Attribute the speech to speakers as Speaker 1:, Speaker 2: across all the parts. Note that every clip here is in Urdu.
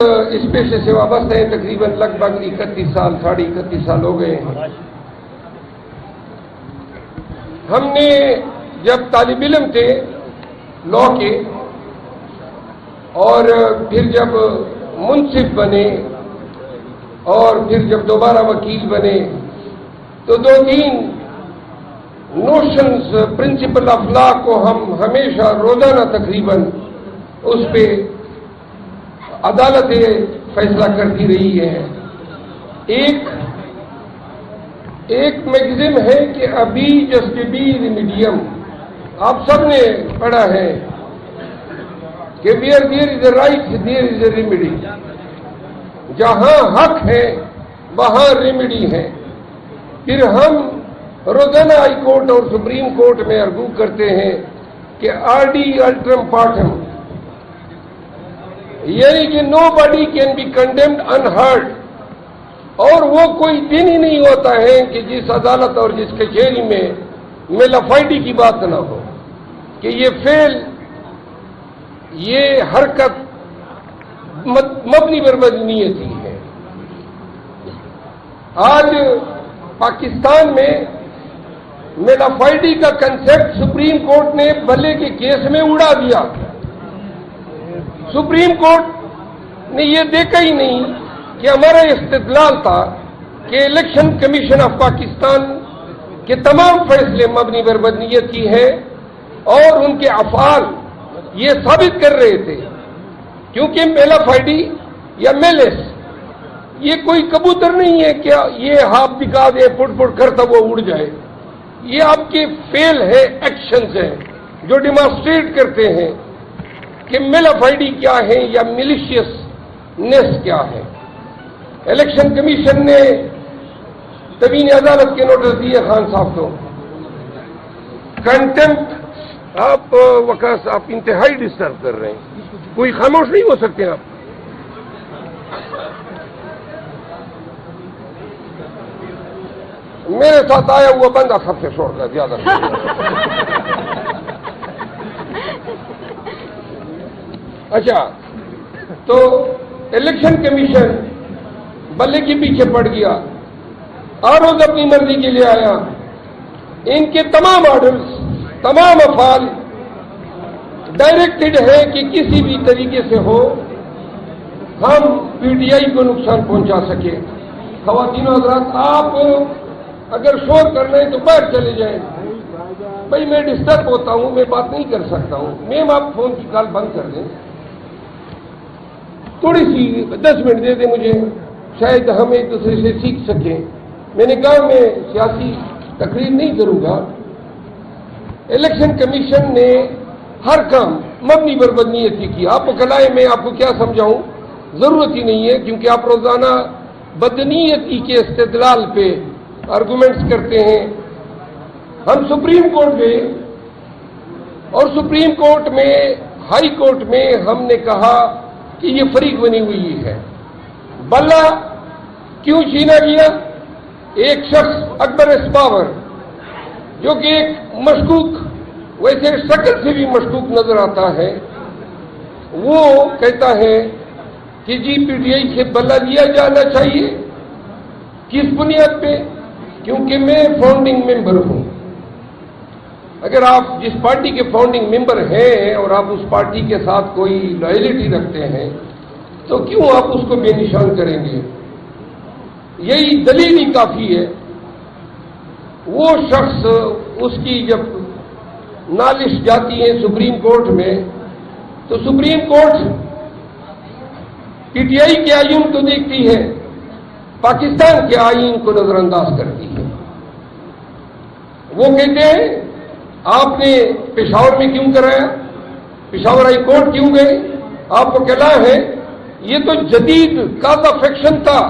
Speaker 1: اس پیشے سے وابستہ ہیں تقریباً لگ بھگ 31 سال 31 سال ہو گئے ہیں۔ ہم نے جب طالب علم تھے لا کے اور پھر جب منصف بنے اور پھر جب دوبارہ وکیل بنے تو دو تین نوشنز پرنسپل آف لا کو ہم ہمیشہ روزانہ تقریباً اس پہ عدالتیں فیصلہ کرتی رہی ہے۔ ایک میگزین ہے کہ ابھی جسٹ بی ریمیڈیم، آپ سب نے پڑھا ہے کہ where there is a right there is a remedy, جہاں حق ہے وہاں ریمیڈی ہے۔ پھر ہم روزانہ ہائی کورٹ اور سپریم کورٹ میں ارگو کرتے ہیں کہ آرڈی الٹرم پارٹم، یعنی کہ nobody can be condemned unheard, اور وہ کوئی دن ہی نہیں ہوتا ہے کہ جس عدالت اور جس کچہری میں میلافائڈی کی بات نہ ہو کہ یہ فعل، یہ حرکت مبنی بر بدنیتی ہے۔ آج پاکستان میں میلافائڈی کا کنسیپٹ سپریم کورٹ نے بلے کے کیس میں اڑا دیا۔ سپریم کورٹ نے یہ دیکھا ہی نہیں کہ ہمارا استدلال تھا کہ الیکشن کمیشن آف پاکستان کے تمام فیصلے مبنی بر بدنیت کی ہے، اور ان کے افعال یہ ثابت کر رہے تھے، کیونکہ میلافائڈی یا میلس یہ کوئی کبوتر نہیں ہے کہ یہ ہاتھ دکھا دے پٹ پٹ کرتا وہ اڑ جائے، یہ آپ کے فعل ہے، ایکشنز ہیں جو ڈیمانسٹریٹ کرتے ہیں کہ میلافائڈی کیا ہے یا میلیشیسنس کیا ہے۔ الیکشن کمیشن نے تبین عدالت کے نوٹس دیے خان صاحب کو، کنٹمپٹ، آپ وقاص آپ انتہائی ڈسٹرب کر رہے ہیں، کوئی خاموش نہیں ہو سکتے آپ۔ میرے ساتھ آیا ہوا بندہ سب سے چھوڑ کر زیادہ اچھا، تو الیکشن کمیشن بلے کے پیچھے پڑ گیا اور روز اپنی مرضی کے لیے آیا۔ ان کے تمام آرڈرز، تمام افعال ڈائریکٹڈ ہے کہ کسی بھی طریقے سے ہو ہم پی ٹی آئی کو نقصان پہنچا سکے۔ خواتین و حضرات، آپ اگر شور کرنا ہے تو باہر چلے جائیں، بھائی میں ڈسٹرب ہوتا ہوں، میں بات نہیں کر سکتا ہوں۔ میم آپ فون کی کال بند کر دیں، تھوڑی سی 10 منٹ دے دیں مجھے، شاید ہم ایک دوسرے سے سیکھ سکیں۔ میں نے کہا میں سیاسی تقریر نہیں کروں گا۔ الیکشن کمیشن نے ہر کام مبنی بر بدنیتی کیا۔ آپ کو کلائے میں آپ کو کیا سمجھاؤں، ضرورت ہی نہیں ہے، کیونکہ آپ روزانہ بدنیتی کے استدلال پہ آرگومنٹس کرتے ہیں۔ ہم سپریم کورٹ گئے اور سپریم کورٹ میں، ہائی کورٹ میں ہم نے کہا کہ یہ فریق بنی ہوئی ہے، بلہ کیوں چھینا گیا؟ ایک شخص اکبر اسپاور جو کہ ایک مشکوک، ویسے شکل سے بھی مشکوک نظر آتا ہے، وہ کہتا ہے کہ جی پی ٹی آئی سے بلہ لیا جانا چاہیے۔ کس بنیاد پہ؟ کیونکہ میں فاؤنڈنگ ممبر ہوں۔ اگر آپ جس پارٹی کے فاؤنڈنگ ممبر ہیں اور آپ اس پارٹی کے ساتھ کوئی لائلٹی رکھتے ہیں تو کیوں آپ اس کو بے نشان کریں گے؟ یہی دلیل ہی کافی ہے۔ وہ شخص، اس کی جب نالش جاتی ہے سپریم کورٹ میں تو supreme court P T I کے آئین کو دیکھتی ہے، پاکستان کے آئین کو نظر انداز کرتی ہے۔ وہ کہتے ہیں آپ نے پشاور میں کیوں کرایا، پشاور ہائی کورٹ کیوں گئے؟ آپ کو کہنا ہے یہ تو جدید قاضی فیکشن تھا،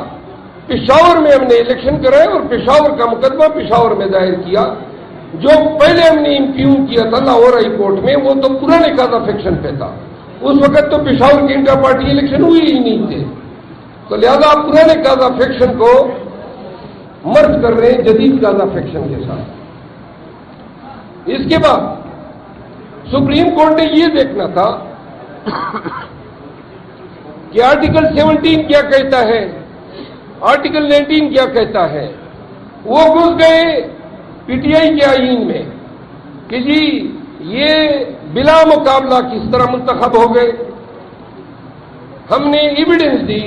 Speaker 1: پشاور میں ہم نے الیکشن کرایا اور پشاور کا مقدمہ پشاور میں دائر کیا۔ جو پہلے ہم نے امپیون کیا تھا لاہور ہائی کورٹ میں وہ تو پرانے قاضی فیکشن پہ تھا، اس وقت تو پشاور کے انٹر پارٹی الیکشن ہوئی ہی نہیں تھے، تو لہذا آپ پرانے قاضی فیکشن کو مرج کر رہے ہیں جدید قاضی فیکشن کے ساتھ۔ اس کے بعد سپریم کورٹ نے یہ دیکھنا تھا کہ آرٹیکل 17 کیا کہتا ہے، آرٹیکل 19 کیا کہتا ہے، وہ گھس گئے پی ٹی آئی کے آئین میں کہ جی یہ بلا مقابلہ کس طرح منتخب ہو گئے۔ ہم نے ایویڈنس دی،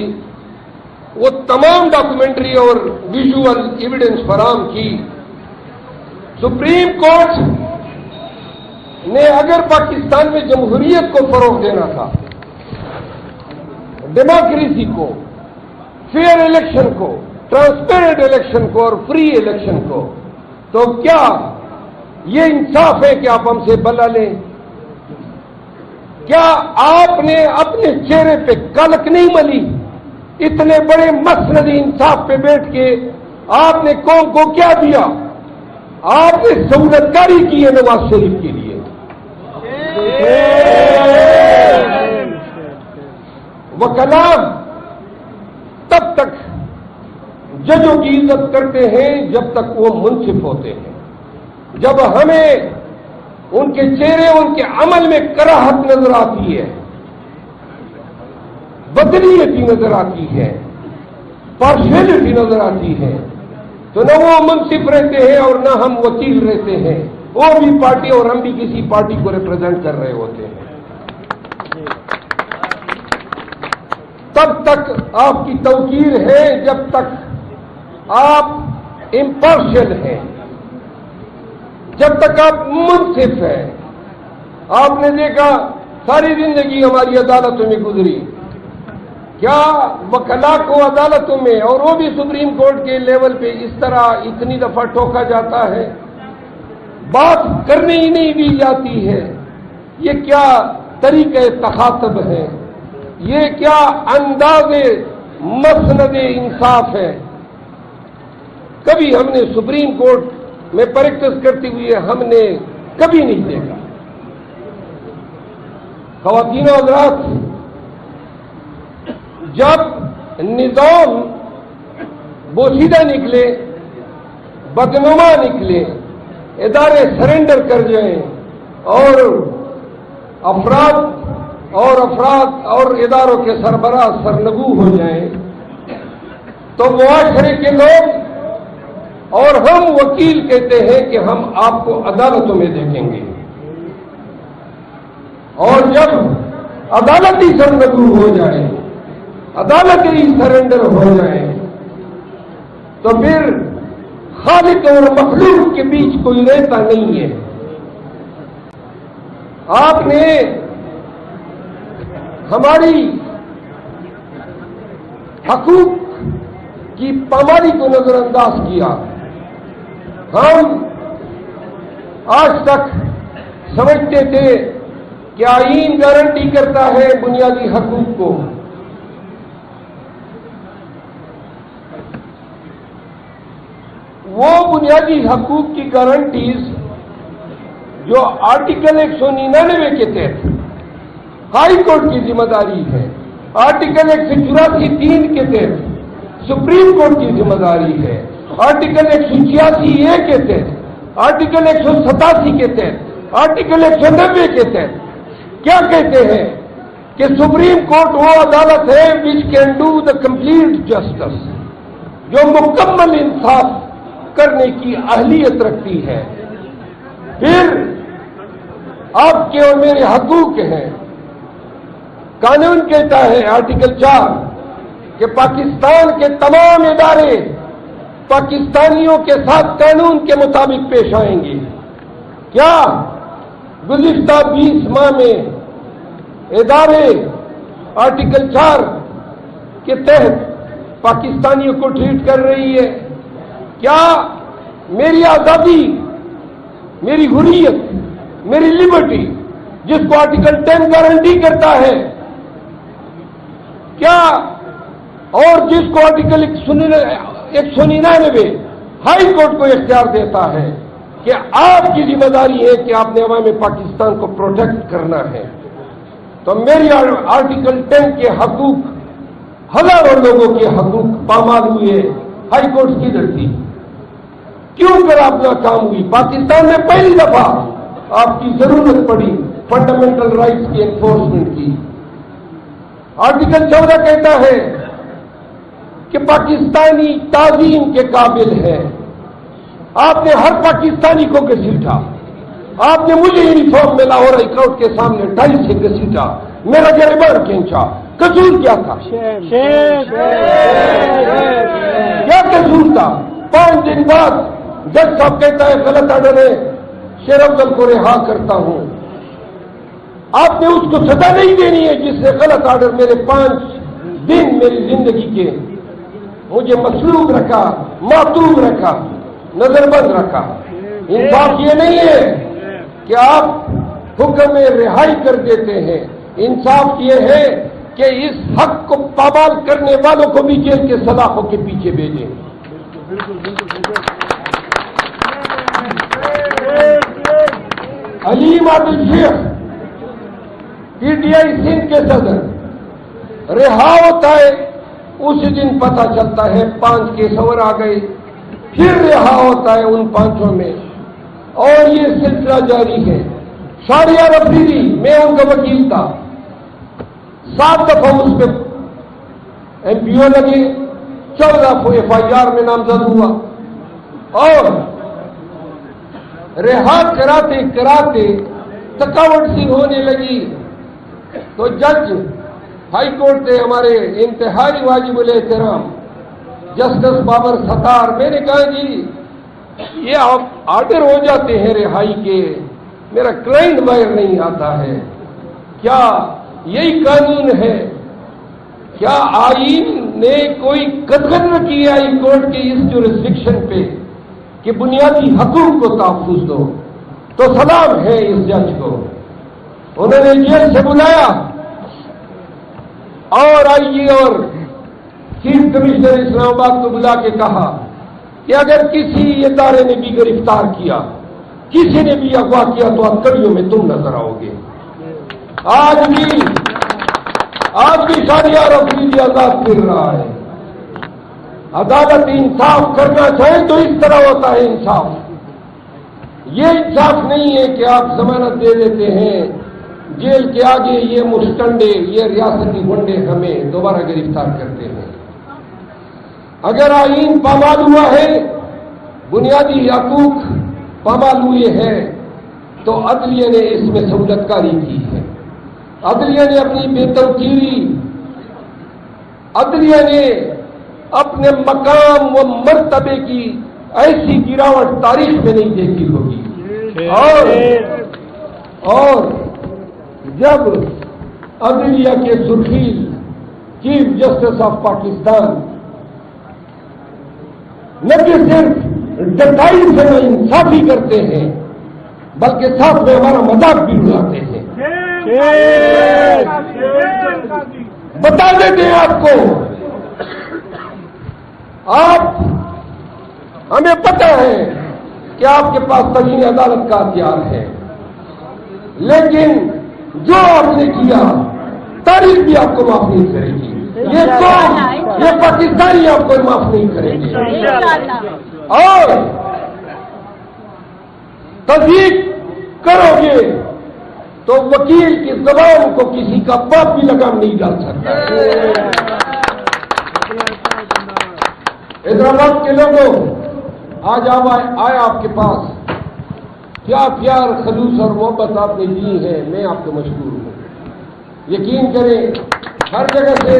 Speaker 1: وہ تمام ڈاکومنٹری اور ویژول ایویڈنس فراہم کی۔ سپریم کورٹ نے اگر پاکستان میں جمہوریت کو فروغ دینا تھا، ڈیموکریسی کو، فیئر الیکشن کو، ٹرانسپیرنٹ الیکشن کو اور فری الیکشن کو، تو کیا یہ انصاف ہے کہ آپ ہم سے بلا لیں؟ کیا آپ نے اپنے چہرے پہ کلک نہیں ملی؟ اتنے بڑے مسند انصاف پہ بیٹھ کے آپ نے قوم کو کیا دیا؟ آپ نے سہولت کاری کی ہے نواز شریف کے لیے۔ وکلاء تب تک ججوں کی عزت کرتے ہیں جب تک وہ منصف ہوتے ہیں۔ جب ہمیں ان کے چہرے، ان کے عمل میں کراہت نظر آتی ہے، بدنیتی نظر آتی ہے، پارشیلٹی نظر آتی ہے، تو نہ وہ منصف رہتے ہیں اور نہ ہم وکیل رہتے ہیں۔ وہ بھی پارٹی اور ہم بھی کسی پارٹی کو ریپرزینٹ کر رہے ہوتے ہیں۔ تب تک آپ کی توقیر ہے جب تک آپ امپارشل ہیں، جب تک آپ منصف ہیں۔ آپ نے دیکھا ساری زندگی ہماری عدالتوں میں گزری، کیا وکلاء کو عدالتوں میں اور وہ بھی سپریم کورٹ کے لیول پہ اس طرح اتنی دفعہ ٹوکا جاتا ہے، بات کرنے ہی نہیں دی جاتی ہے؟ یہ کیا طریقہ تخاطب ہے؟ یہ کیا انداز مسند انصاف ہے؟ کبھی ہم نے سپریم کورٹ میں پریکٹس کرتے ہوئے ہم نے کبھی نہیں دیکھا۔ خواتین و حضرات، جب نظام بوسیدہ نکلے، بدنما نکلے، ادارے سرنڈر کر جائیں اور افراد اور اداروں کے سربراہ سرنگو ہو جائیں، تو معاشرے کے لوگ اور ہم وکیل کہتے ہیں کہ ہم آپ کو عدالتوں میں دیکھیں گے، اور جب عدالت ہی سرنگو ہو جائے، عدالت ہی سرنڈر ہو جائے، تو پھر خالق اور مخلوق کے بیچ کوئی رہتا نہیں ہے۔ آپ نے ہماری حقوق کی پامالی کو نظر انداز کیا۔ ہم آج تک سمجھتے تھے کہ آئین گارنٹی کرتا ہے بنیادی حقوق کو، وہ بنیادی حقوق کی گارنٹیز جو آرٹیکل 199 کے تحت ہائی کورٹ کی ذمہ داری ہے، آرٹیکل 184(3) کے تحت سپریم کورٹ کی ذمہ داری ہے، آرٹیکل 186(a) کے تحت، آرٹیکل 187 کے تحت، آرٹیکل 190 کے تحت کیا کہتے ہیں کہ سپریم کورٹ وہ عدالت ہے which can do the complete justice، جو مکمل انصاف کرنے کی اہلیت رکھتی ہے۔ پھر آپ کے اور میرے حقوق ہیں۔ قانون کہتا ہے آرٹیکل 4 کہ پاکستان کے تمام ادارے پاکستانیوں کے ساتھ قانون کے مطابق پیش آئیں گے۔ کیا گزشتہ 20 ماہ میں ادارے آرٹیکل 4 کے تحت پاکستانیوں کو ٹریٹ کر رہی ہے؟ کیا میری آزادی، میری حریت، میری لبرٹی جس کو آرٹیکل 10 گارنٹی کرتا ہے، کیا اور جس کو آرٹیکل 199 ہائی کورٹ کو اختیار دیتا ہے کہ آپ کی ذمہ داری ہے کہ آپ نے عوام پاکستان کو پروٹیکٹ کرنا ہے، تو میری آرٹیکل 10 کے حقوق، ہزاروں لوگوں کے حقوق پامال ہوئے ہائی کورٹ کی درتی؟ کیوں کر آپ ناکام ہوئی؟ پاکستان میں پہلی دفعہ آپ کی ضرورت پڑی فنڈامنٹل رائٹس کی انفورسمنٹ کی۔ آرٹیکل 14 کہتا ہے کہ پاکستانی تعظیم کے قابل ہے. آپ نے ہر پاکستانی کو گھسیٹا. آپ نے مجھے یونیفارم میں لاہور ہائی کورٹ کے سامنے ٹائی سے گھسیٹا, میرا گریبان کھینچا. قصور کیا تھا؟ کیا قصور تھا؟ 5 دن بعد جج صاحب کہتا ہے غلط آرڈر ہے, شیر افضل کو رہا کرتا ہوں. آپ نے اس کو سزا نہیں دینی ہے جس نے غلط آرڈر میرے 5 دن میری زندگی کے مجھے مسلوب رکھا, معطوب رکھا, نظر بند رکھا. انصاف یہ نہیں ہے کہ آپ حکم رہائی کر دیتے ہیں. انصاف یہ ہے کہ اس حق کو پامال کرنے والوں کو بھی جیل کے سلاخوں کے پیچھے بھیجیں. علیم Adil Sheikh P T I Sindh کے صدر رہا ہوتا ہے, اسی دن پتہ چلتا ہے 5 کیس اور آ گئے, پھر رہا ہوتا ہے ان 5 میں, اور یہ سلسلہ جاری ہے. شہریار افریدی, میں ان کا وکیل تھا, 7 دفعہ اس پہ ایم پی او لگے, 14 ایف آئی آر میں نامزد ہوا, اور رہا کراتے کراتے تھکاوٹ سی ہونے لگی تو جج ہائی کورٹ کے ہمارے انتہائی واجب الاحترام جسٹس بابر ستار, میں نے کہا جی یہ آپ آرڈر ہو جاتے ہیں رہائی کے, میرا کلائنٹ باہر نہیں آتا ہے, کیا یہی قانون ہے؟ کیا آئین نے کوئی قدغن نہ کی ہائی کورٹ کے اس جورسڈکشن پہ کہ بنیادی حقوق کو تحفظ دو؟ تو سلام ہے اس جج کو. انہوں نے جیل سے بلایا اور آئی جی اور چیف کمشنر اسلام آباد کو بلا کے کہا کہ اگر کسی ادارے نے بھی گرفتار کیا, کسی نے بھی اغوا کیا تو ہتھکڑیوں میں تم نظر آؤ گے. آج بھی شہریار افریدی آزاد پھر رہا ہے. عدالت انصاف کرنا چاہے تو اس طرح ہوتا ہے انصاف. یہ انصاف نہیں ہے کہ آپ ضمانت دے دیتے ہیں, جیل کے آگے یہ مشٹنڈے, یہ ریاستی گنڈے ہمیں دوبارہ گرفتار کرتے ہیں. اگر آئین پامال ہوا ہے, بنیادی حقوق پامال ہوئے ہیں, تو عدلیہ نے اس میں سہولت کاری کی ہے. عدلیہ نے اپنی بے توقیری, عدلیہ نے اپنے مقام و مرتبے کی ایسی گراوٹ تاریخ میں نہیں دیکھی ہوگی. اور جب عدلیہ کے سرخیل چیف جسٹس آف پاکستان نہ کہ صرف ڈٹائی سے انصافی کرتے ہیں بلکہ ساتھ میں ہمارا مذاق بھی اڑاتے ہیں. بتا دیتے ہیں آپ کو, آپ ہمیں پتہ ہے کہ آپ کے پاس تغیر عدالت کا ہتھیار ہے, لیکن جو آپ نے کیا تاریخ بھی آپ کو معاف نہیں کرے گی. یہ قوم, یہ پاکستانی آپ کو معاف نہیں کرے گی. اور تصدیق کرو گے تو وکیل کی زبان کو کسی کا باپ بھی لگام نہیں ڈال سکتا ہے. حیدرآباد کے لوگوں, آج آئے آپ کے پاس, کیا پیار, خلوص اور محبت آپ نے دی ہے, میں آپ کو مشکور ہوں. یقین کریں ہر جگہ سے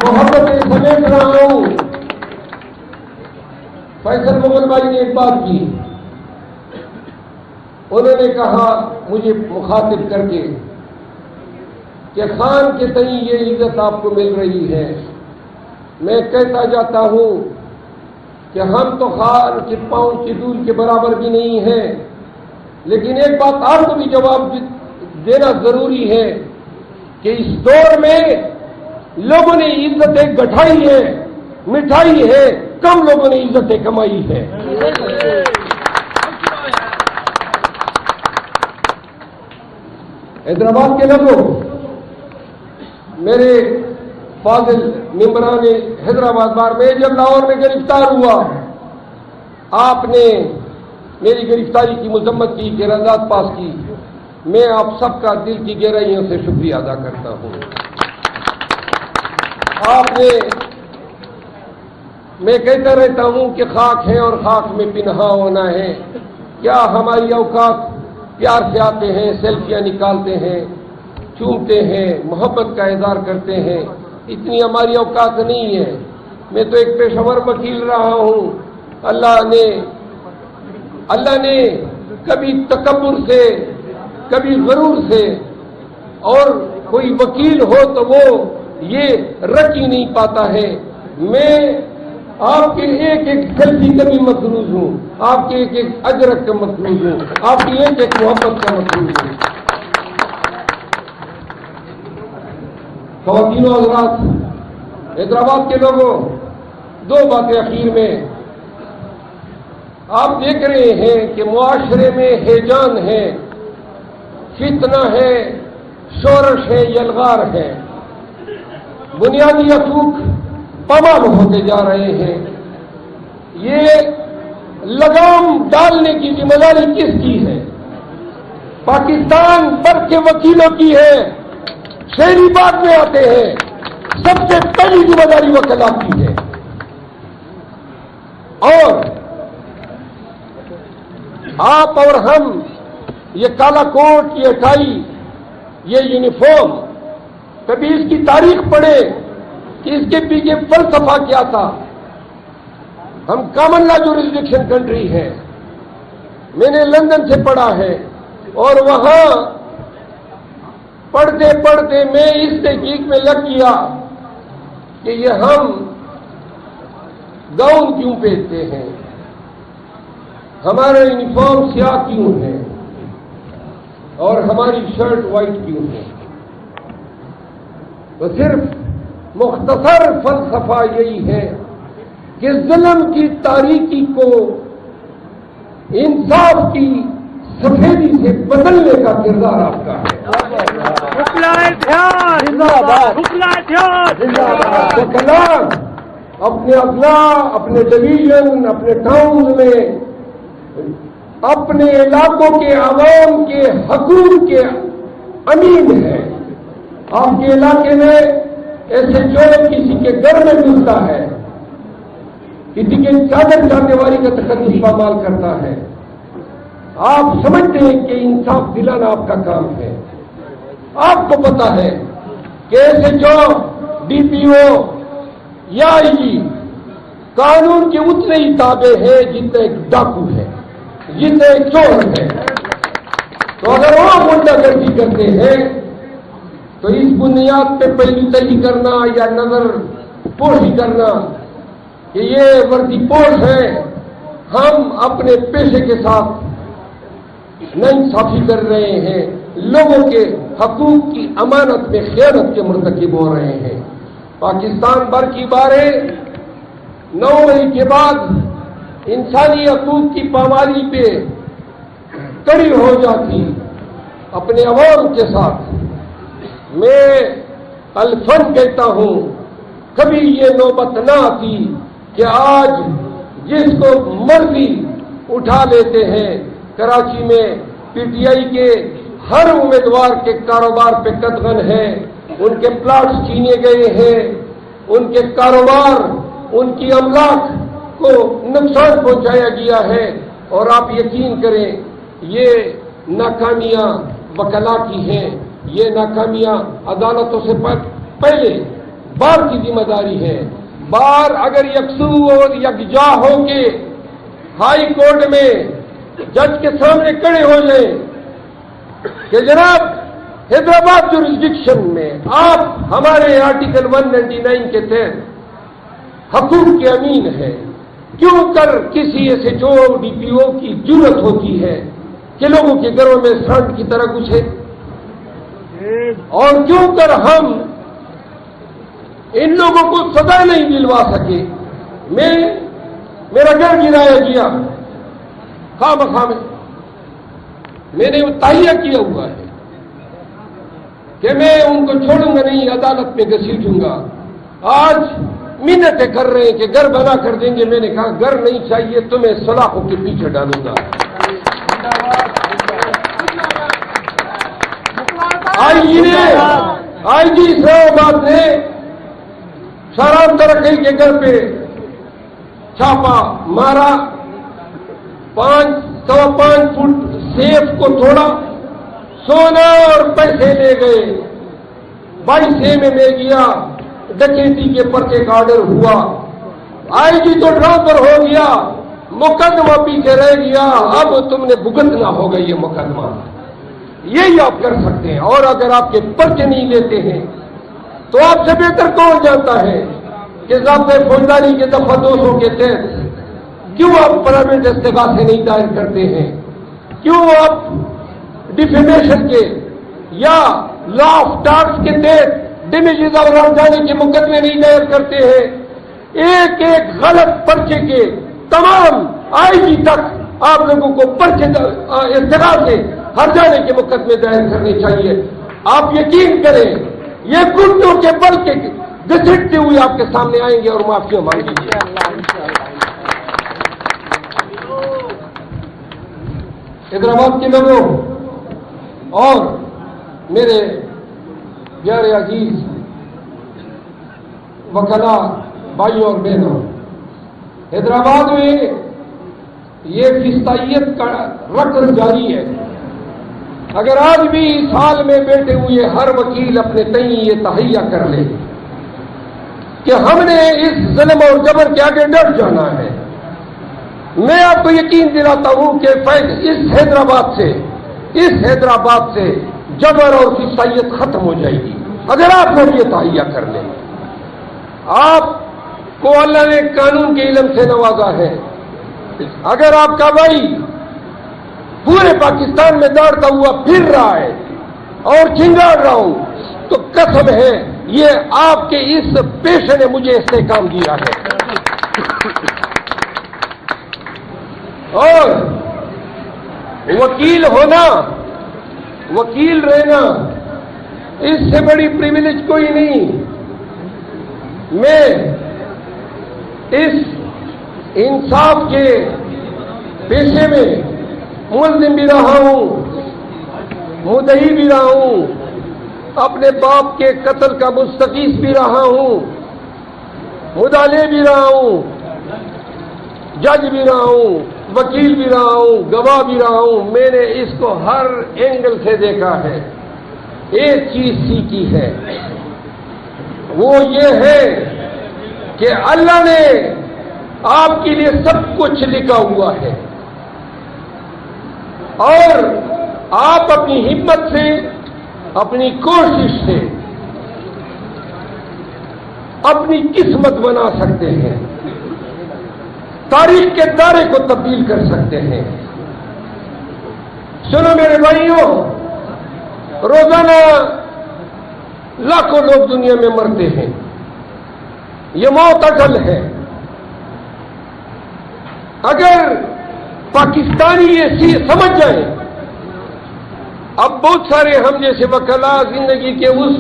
Speaker 1: محبتیں سمیٹ رہا ہوں. فیصل مغل بھائی نے ایک بات کی, انہوں نے کہا مجھے مخاطب کر کے کہ خان کے تئیں یہ عزت آپ کو مل رہی ہے. میں کہتا جاتا ہوں کہ ہم تو خان کے پاؤں کی دول کے برابر بھی نہیں ہیں, لیکن ایک بات آپ کو بھی جواب دینا ضروری ہے کہ اس دور میں لوگوں نے عزتیں گٹھائی ہے, مٹھائی ہے, کم لوگوں نے عزتیں کمائی ہے. حیدرآباد کے لوگوں, میرے فاضل ممبران حیدرآباد بار میں جب لاہور میں گرفتار ہوا, آپ نے میری گرفتاری کی مذمت کی, قرارداد پاس کی. میں آپ سب کا دل کی گہرائیوں سے شکریہ ادا کرتا ہوں. آپ نے، میں کہتا رہتا ہوں کہ خاک ہے اور خاک میں پنہا ہونا ہے. کیا ہماری اوقات پیار سے آتے ہیں، سیلفیاں نکالتے ہیں، چومتے ہیں، محبت کا اظہار کرتے ہیں. اتنی ہماری اوقات نہیں ہے. میں تو ایک پیشہ ور وکیل رہا ہوں. اللہ نے کبھی تکبر سے، کبھی غرور سے، اور کوئی وکیل ہو تو وہ یہ رکھ ہی نہیں پاتا ہے. میں آپ کے ایک ایک سیلفی کا بھی مقروض ہوں، آپ کے ایک ایک اجرک کا مقروض ہوں، آپ کی ایک ایک محبت کا مقروض ہوں. خواتین و حضرات، حیدرآباد کے لوگوں، دو باتیں اخیر میں. آپ دیکھ رہے ہیں کہ معاشرے میں ہیجان ہے، فتنہ ہے، شورش ہے، یلغار ہے. بنیادی حقوق پامال ہوتے جا رہے ہیں. یہ لگام ڈالنے کی ذمہ داری کس کی ہے؟ پاکستان بھر کے وکیلوں کی ہے. شہری بات میں آتے ہیں، سب سے پہلی ذمہ داری وکلا کی ہے. اور آپ اور ہم، یہ کالا کوٹ، یہ ٹائی، یہ یونیفارم، کبھی اس کی تاریخ پڑھے کہ اس کے پیچھے فلسفہ کیا تھا. ہم کامن لا جورسڈکشن کنٹری ہے. میں نے لندن سے پڑھا ہے، اور وہاں پڑھتے پڑھتے میں اس تحقیق میں لگ گیا کہ یہ ہم گاؤن کیوں پہنتے ہیں، ہمارا یونیفارم سیاہ کیوں ہے، اور ہماری شرٹ وائٹ کیوں ہے. تو صرف مختصر فلسفہ یہی ہے کہ ظلم کی تاریکی کو انصاف کی سفیدی سے بدلنے کا کردار آپ کا ہے. اپنے اضلاع، اپنے ڈویژن، اپنے ٹاؤن میں، اپنے علاقوں کے عوام کے حقوق کے امین ہے. آپ کے علاقے میں ایسے جو کسی کے گھر میں گھستا ہے، کسی کے چادر چاندیواری کا تقدس پامال کرتا ہے، آپ سمجھتے ہیں کہ انصاف دلانا آپ کا کام ہے. آپ کو پتا ہے کہ ایسے جو ڈی پی او یا آئی جی قانون کے اتنے ہی تابع ہیں جتنے ایک ڈاکو ہے، جتنے ایک چور ہے. تو اگر وہ غنڈہ گردی کرتے ہیں تو اس بنیاد پہ پہلو تہی کرنا یا نظر پوشی کرنا کہ یہ وردی پوش ہے، ہم اپنے پیشے کے ساتھ ناانصافی کر رہے ہیں، لوگوں کے حقوق کی امانت میں خیانت کے مرتکب ہو رہے ہیں. پاکستان بھر کی باریں 9 مئی کے بعد انسانی حقوق کی پامالی پہ کڑی ہو جاتی اپنے عوام کے ساتھ. میں الفن کہتا ہوں، کبھی یہ نوبت نہ آتی کہ آج جس کو مرضی اٹھا لیتے ہیں. کراچی میں پی ٹی آئی کے ہر امیدوار کے کاروبار پہ قدغن ہے، ان کے پلاٹس چھینے گئے ہیں، ان کے کاروبار، ان کی املاک کو نقصان پہنچایا گیا ہے. اور آپ یقین کریں یہ ناکامیاں وکلا کی ہیں، یہ ناکامیاں عدالتوں سے پہلے بار کی ذمہ داری ہے. بار اگر یکسو اور یکجا ہو کے ہائی کورٹ میں جج کے سامنے کھڑے ہو جائیں کہ جناب حیدرآباد جورسڈکشن میں آپ ہمارے آرٹیکل 199 کے تحت حقوق کے امین ہیں، کیوں کر کسی ایسے جو ڈی پی او کی جرت ہوتی ہے کہ لوگوں کے گھروں میں سانڈ کی طرح گھسے، اور کیوں کر ہم ان لوگوں کو سزا نہیں دلوا سکے. میرا گھر گرایا گیا خواہ مخواہ میں نے تہیہ کیا ہوا ہے کہ میں ان کو چھوڑوں گا نہیں، عدالت میں گھسیٹوں گا. آج منتیں کر رہے ہیں کہ گھر بنا کر دیں گے. میں نے کہا گھر نہیں چاہیے، تمہیں سلاخوں کے پیچھے ڈالوں گا. آئی جی اسلام آباد نے شاہراہ ترقی کے گھر پہ چھاپا مارا، 5 فٹ سیف کو توڑا، سونا اور پیسے لے گئے۔ 22 میں گیا، ڈکیتی کے پرچے کا آرڈر ہوا، آئی جی تو ٹرانسفر ہو گیا، مقدمہ پیچھے رہ گیا، اب تم نے بھگتنا ہوگا یہ مقدمہ۔ یہی آپ کر سکتے ہیں، اور اگر آپ کے پرچے نہیں لیتے ہیں تو آپ سے بہتر کون جانتا ہے کہ ضابطۂ فوجداری کے دفعہ 200 کے تحت کیوں آپ پرائیویٹ استغاثے نہیں دائر کرتے ہیں، کیوں آپ ڈیفیمیشن کے یا لا آف ٹاکس کے تحت ڈیمیجز اور جانے کے مقدمے نہیں دائر کرتے ہیں۔ ایک ایک غلط پرچے کے تمام آئی جی تک آپ لوگوں کو پرچے استغاثے ہر جانے کے مقدمے دائر کرنے چاہیے۔ آپ یقین کریں، یہ گھٹنوں کے بل کے گھسٹتے ہوئے آپ کے سامنے آئیں گے اور معافی مانگیں گے۔ حیدرآباد کے لوگوں اور میرے پیارے عزیز وکلاء بھائیوں اور بہنوں، حیدرآباد میں یہ فسطائیت کا رقص جاری ہے۔ اگر آج بھی اس حال میں بیٹھے ہوئے ہر وکیل اپنے تئیں یہ تہیہ کر لے کہ ہم نے اس ظلم اور جبر کے آگے ڈٹ جانا ہے، میں آپ کو یقین دلاتا ہوں کہ اس حیدرآباد سے جبر اور فسطائیت ختم ہو جائے گی اگر آپ لوگ یہ تہیہ کر لیں۔ آپ کو اللہ نے قانون کے علم سے نوازا ہے، اگر آپ کا بھائی پورے پاکستان میں دوڑتا ہوا پھر رہا ہے اور چنگاڑ رہا ہوں تو قسم ہے یہ آپ کے اس پیشے نے مجھے استحکام دیا ہے۔ اور وکیل ہونا، وکیل رہنا، اس سے بڑی پریویلیج کوئی نہیں۔ میں اس انصاف کے پیشے میں ملزم بھی رہا ہوں، مدعی بھی رہا ہوں، اپنے باپ کے قتل کا مستغیث بھی رہا ہوں، مدعی بھی رہا ہوں، جج بھی رہا ہوں، وکیل بھی رہا ہوں، گواہ بھی رہا ہوں۔ میں نے اس کو ہر اینگل سے دیکھا ہے، ایک چیز سیکھی ہے، وہ یہ ہے کہ اللہ نے آپ کے لیے سب کچھ لکھا ہوا ہے اور آپ اپنی ہمت سے، اپنی کوشش سے اپنی قسمت بنا سکتے ہیں، تاریخ کے دائرے کو تبدیل کر سکتے ہیں۔ سنو میرے بھائیوں، روزانہ لاکھوں لوگ دنیا میں مرتے ہیں، یہ موت اٹل ہے۔ اگر پاکستانی یہ سمجھ جائیں، اب بہت سارے ہم جیسے وکلاء زندگی کے اس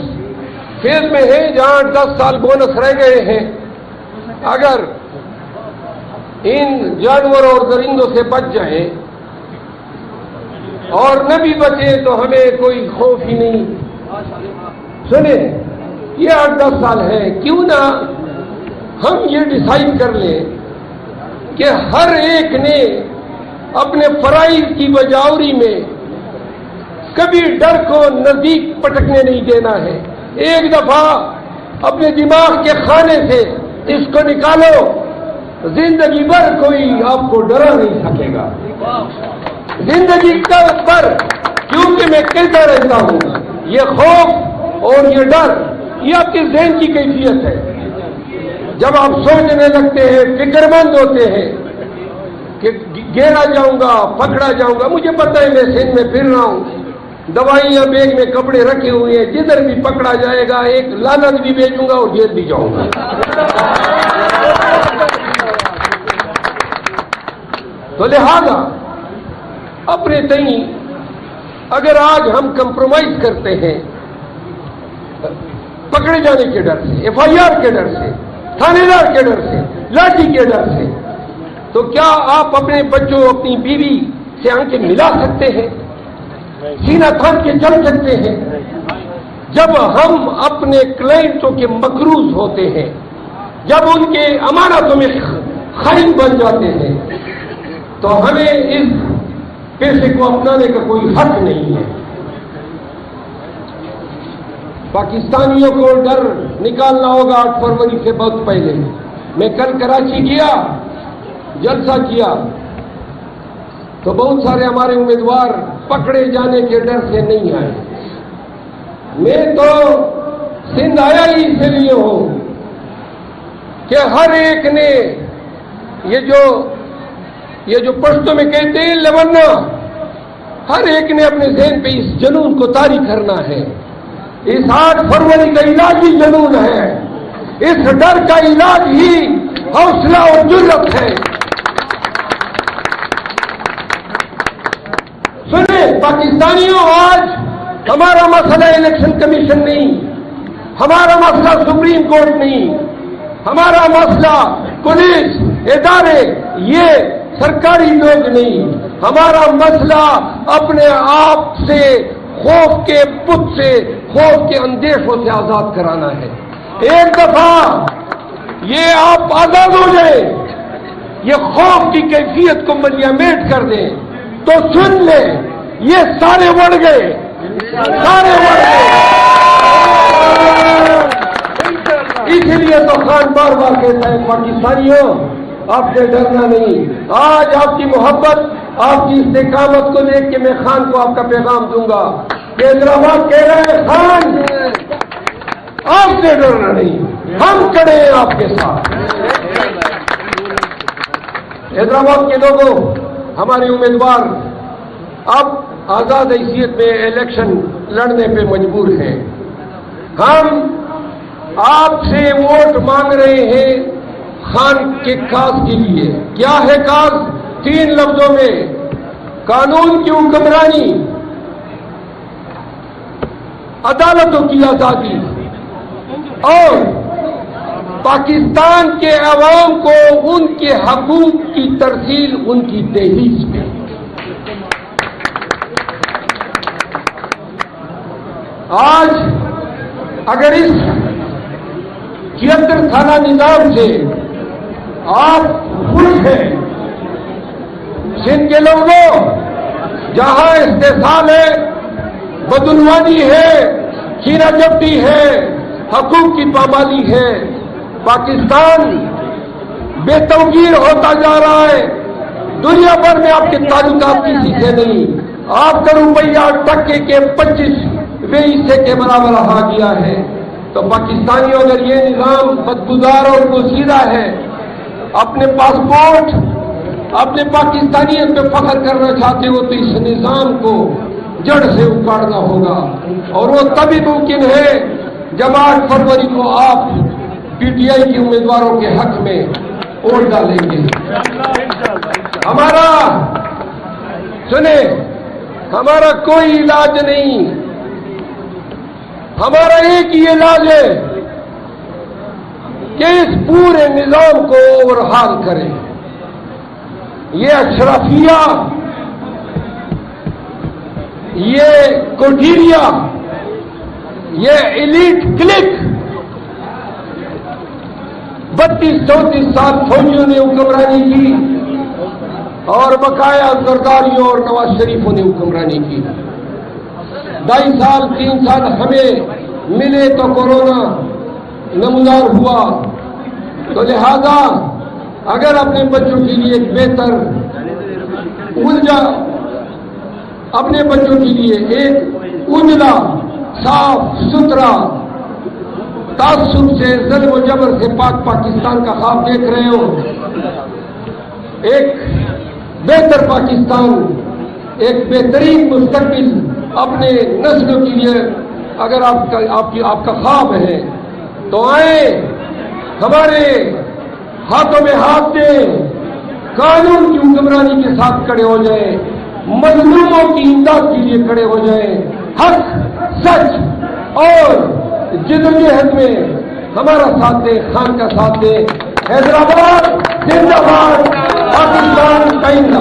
Speaker 1: فیز میں ہیں جہاں 10 سال بونس رہ گئے ہیں، اگر ان جانوروں اور درندوں سے بچ جائیں اور نہ بھی بچے تو ہمیں کوئی خوف ہی نہیں۔ سنیں، یہ 8-10 سال ہے، کیوں نہ ہم یہ ڈیسائیڈ کر لیں کہ ہر ایک نے اپنے فرائض کی بجاوری میں کبھی ڈر کو نزدیک پٹکنے نہیں دینا ہے۔ ایک دفعہ اپنے دماغ کے خانے سے اس کو نکالو، زندگی بھر کوئی آپ کو ڈرا نہیں سکے گا۔ زندگی پر کیونکہ میں کہتا رہتا ہوں، یہ خوف اور یہ ڈر یہ آپ کے ذہن کی کیفیت ہے۔ جب آپ سوچنے لگتے ہیں، فکر مند ہوتے ہیں کہ گھیرا جاؤں گا، پکڑا جاؤں گا، مجھے پتہ ہے میں سندھ میں پھر رہا ہوں، دوائیاں بیگ میں، کپڑے رکھے ہوئے ہیں، جدھر بھی پکڑا جائے گا ایک لعنت بھی بھیجوں گا اور جیل بھی جاؤں گا۔ تو لہذا اپنے تئیں اگر آج ہم کمپرومائز کرتے ہیں پکڑے جانے کے ڈر سے، FIR کے ڈر سے، تھانے دار کے ڈر سے، لاٹھی کے ڈر سے، تو کیا آپ اپنے بچوں، اپنی بیوی سے آنکھیں ملا سکتے ہیں، سینہ تھام کے چل سکتے ہیں؟ جب ہم اپنے کلائنٹوں کے مقروض ہوتے ہیں، جب ان کے امانتوں میں خائن بن جاتے ہیں تو ہمیں اس پیشے کو اپنانے کا کوئی حق نہیں ہے۔ پاکستانیوں کو ڈر نکالنا ہوگا 8 فروری سے بہت پہلے۔ میں کل کراچی گیا، جلسہ کیا، تو بہت سارے ہمارے امیدوار پکڑے جانے کے ڈر سے نہیں آئے۔ میں تو سندھ آیا ہی اس لیے ہوں کہ ہر ایک نے یہ جو پشتوں میں کہتے ہیں لبنا، ہر ایک نے اپنے ذہن پہ اس جنون کو طاری کرنا ہے۔ اس 8 فروری کا علاج ہی جنون ہے، اس ڈر کا علاج ہی حوصلہ اور جرأت ہے۔ سنیں پاکستانیوں، آج ہمارا مسئلہ الیکشن کمیشن نہیں، ہمارا مسئلہ سپریم کورٹ نہیں، ہمارا مسئلہ پولیس ادارے یہ سرکاری لوگ نہیں، ہمارا مسئلہ اپنے آپ سے خوف کے بت سے، خوف کے اندیشوں سے آزاد کرانا ہے۔ ایک دفعہ یہ آپ آزاد ہو جائیں، یہ خوف کی کیفیت کو ملیامیٹ کر دیں تو سن لیں یہ سارے بڑھ گئے، سارے بڑھ گئے۔ اس لیے تو خان بار بار کہتا ہے پاکستانیوں آپ سے ڈرنا نہیں۔ آج آپ کی محبت، آپ کی استقامت کو دیکھ کے میں خان کو آپ کا پیغام دوں گا کہ حیدرآباد کہہ رہے ہیں خان آپ سے ڈرنا نہیں، ہم کھڑے ہیں آپ کے ساتھ۔ حیدرآباد کے لوگوں، ہمارے امیدوار اب آزاد حیثیت میں الیکشن لڑنے پہ مجبور ہیں۔ ہم آپ سے ووٹ مانگ رہے ہیں خان کے کاز کے لیے۔ کیا ہے کاز؟ 3 لفظوں میں: قانون کی حکمرانی، عدالتوں کی آزادی اور پاکستان کے عوام کو ان کے حقوق کی ترسیل ان کی دہلیز میں۔ آج اگر اس 76 سالہ نظام سے آپ خوش ہیں، سندھ کے لوگوں، جہاں استحصال ہے، بدعنوانی ہے، چیرہ جبتی ہے، حقوق کی پامالی ہے، پاکستان بے توقیر ہوتا جا رہا ہے۔ دنیا بھر میں آپ کے تعلقات کسی سے نہیں، آپ کا روپیہ ٹکے کے 25ویں حصے کے برابر رہا گیا ہے۔ تو پاکستانیوں، اگر یہ نظام بدگزار اور پوشیدہ ہے، اپنے پاسپورٹ، اپنے پاکستانیت پہ فخر کرنا چاہتے ہو تو اس نظام کو جڑ سے اکھاڑنا ہوگا، اور وہ تبھی ممکن ہے جب 8 فروری کو آپ پی ٹی آئی کے امیدواروں کے حق میں ووٹ ڈالیں گے۔ ہمارا سنیں، ہمارا کوئی علاج نہیں، ہمارا ایک ہی علاج ہے کہ اس پورے نظام کو اوورہال کریں۔ یہ اشرافیہ، یہ کوٹیریا، یہ ایلیٹ کلک 32-34 سال فوجیوں نے حکمرانی کی اور بقایا زرداریوں اور نواز شریفوں نے حکمرانی کی۔ 2.5 سال 3 سال ہمیں ملے تو کورونا نمودار ہوا، تو لہذا اگر اپنے بچوں کے لیے ایک بہتر اپنے بچوں کے لیے ایک اجلا، صاف ستھرا، تعصب سے، ظلم و جبر سے پاک پاکستان کا خواب دیکھ رہے ہو، ایک بہتر پاکستان، ایک بہترین مستقبل اپنے نسلوں کے لیے اگر آپ کا خواب ہے تو آئیں، ہمارے ہاتھوں میں ہاتھ دیں، قانون کی حکمرانی کے ساتھ کھڑے ہو جائیں، مظلوموں کی امداد کے لیے کھڑے ہو جائیں، حق، سچ اور جدوجہد میں ہمارا ساتھ دیں، خان کا ساتھ دیں۔ حیدرآباد زندہ باد، پاکستان کا